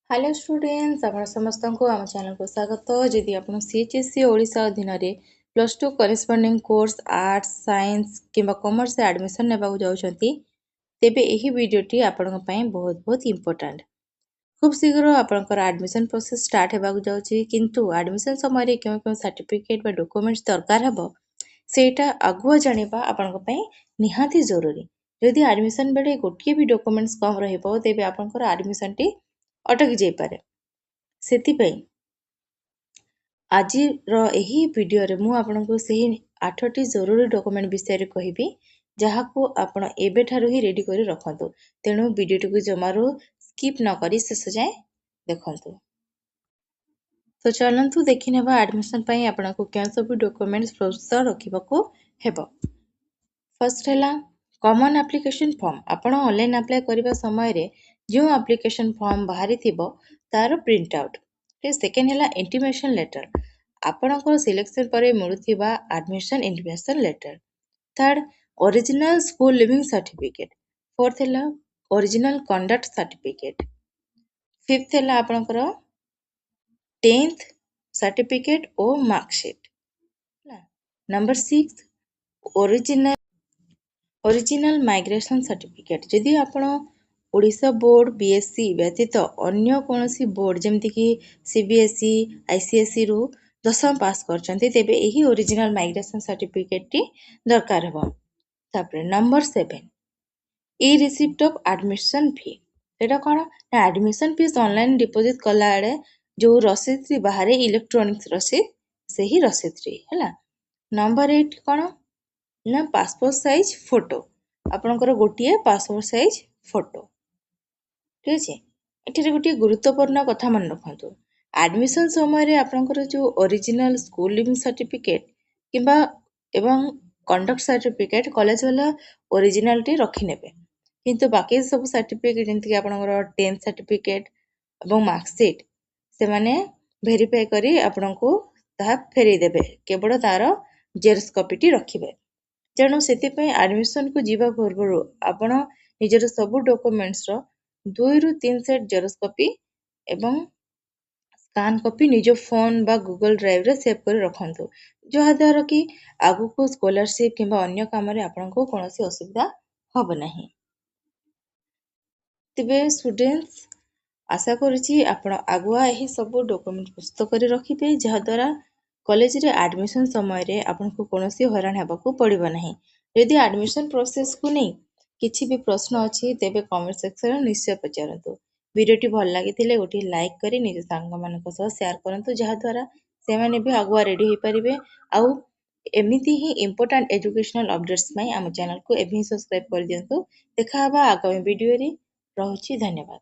Hello students आपण समस्त को आम चैनल को स्वागत। जदि आप सीएचएससी ओडिशा अधीन plus two corresponding course arts science किंबा कॉमर्स एडमिशन नेबा जाउछंती तेबे एही वीडियोटी आपन पई बहुत बहुत इंपोर्टेंट। खूब शीघ्र आपनकर एडमिशन प्रोसेस स्टार्ट हेबाक जाउछि किंतु एडमिशन समय क्यों सर्टिफिकेट बा डॉक्यूमेंट्स दरकार हबो सेटा अगुआ जानिबा आपन पई निहाती जरूरी। जदि एडमिशन बेले गोटे भी डॉक्यूमेंट्स कम रहिबो तेबे आपनकर एडमिशन टी अटकी जाइपारे। ସେଥିପାଇଁ ଆଜିର ଏହି ଭିଡ଼ିଓରେ ମୁଁ ଆପଣଙ୍କୁ ସେହି 8ଟି ଜରୁରୀ ଡକୁମେଣ୍ଟ ବିଷୟରେ କହିବି ଯାହାକୁ ଆପଣ ଏବେଠାରୁ ହିଁ ରେଡି କରି ରଖନ୍ତୁ। ତେଣୁ ଭିଡ଼ିଓଟିକୁ ଜମାରୁ ସ୍କିପ୍ ନ କରି ଶେଷ ଯାଏଁ ଦେଖନ୍ତୁ। ତ ଚାଲନ୍ତୁ ଦେଖିନେବା ଆଡମିସନ ପାଇଁ ଆପଣଙ୍କୁ କେଉଁ ସବୁ ଡକୁମେଣ୍ଟସ ପ୍ରସ୍ତୁତ ରଖିବାକୁ ହେବ। ଫର୍ଷ୍ଟ ହେଲା କମନ ଆପ୍ଲିକେସନ ଫର୍ମ। ଆପଣ ଅନଲାइन ଆପ୍ଲାଏ କରିବା ସମୟରେ ଯେଉଁ ଆପ୍ଲିକେସନ ଫର୍ମ ବାହାରିଥିବ ତାର ପ୍ରିଣ୍ଟ ଆଉଟ୍। ସେକେଣ୍ଡ ହେଲା ଇଣ୍ଟିମେସନ ଲେଟର। ଆପଣଙ୍କର ସିଲେକ୍ସନ ପରେ ମିଳୁଥିବା admission intimation letter. Third original school leaving certificate. Fourth है ओरिजिनल कंडक्ट सर्टिफिकेट। फिफ्थ है आपणकर 10th सर्टिफिकेट और marksheet. Number 6 original migration certificate. जदि आपण ओडिशा बोर्ड बीएससी व्यतीत अन्य कौनसी बोर्ड जमती कि सीबीएसई आईसीएसई रु 10th पास करचंती तेबे एही ओरिजिनल माइग्रेशन सर्टिफिकेट टी दरकार हबो। तापर number 7 E receipt of admission fee. एटा कोन ना एडमिशन फीस ऑनलाइन डिपॉजिट कला आडे जो रसीद री बाहर इलेक्ट्रॉनिक्स रसीद सही रसीद री हैला। नंबर 8 कोन ना पासपोर्ट साइज फोटो। आपनकर गोटिए पासपोर्ट साइज फोटो। ठीक अछि। एठी गोटिए गुरुत्वपूर्ण कथा मन रखंतु। एडमिशन समय आपनकर जो ओरिजिनल स्कूल लिविंग सर्टिफिकेट किंबा एवं कंडक्ट सर्टिफिकेट कॉलेज वाला ओरिजिनल टी रखि नेबे किंतु बाकी सब सर्टिफिकेट जंती आपनकर 10th सर्टिफिकेट एवं मार्कशीट से माने वेरीफाई करी आपनको ता फेरी देबे केवल तार जेरॉक्स कॉपी टी रखिबे। तेणु से एडमिशन को जीवा पूर्व आपण निजर सब डॉक्यूमेंट्स रो 2 ରୁ 3 सेट जेरॉक्स कॉपी एवं स्कैन कॉपी निज फोन बा गूगल ड्राइव रे सेव कर रखंतु जहा द्वारा कि आगु को स्कॉलरशिप किंबा अन्य काम रे आपनको कोनोसी असुविधा हबो नाही। तबे स्टूडेंट्स आशा करूची आपण आगुआ एही सब डॉक्यूमेंट प्रस्तुत कर रखिबे जहा द्वारा कॉलेज रे एडमिशन समय रे आपनको कोनोसी हैरान हेबाकू पड़िबो नाही। यदि एडमिशन प्रोसेस को नहीं किछि भी प्रश्न अछि तेबे कमेंट सेक्शन रे निश्चय पचारंतु। वीडियोटी भल लागिथिले गोटी लाइक करी निज सांग मानक सह शेयर करंतु जहा द्वारा से माने भी आगुआ रेडी होई परिबे। आउ एमिति ही इंपोर्टेंट एजुकेशनल अपडेट्स में आम चैनल को एभी सब्सक्राइब कर दियंतु। देखा हबा आगामी वीडियो रे। रहुछि धन्यवाद।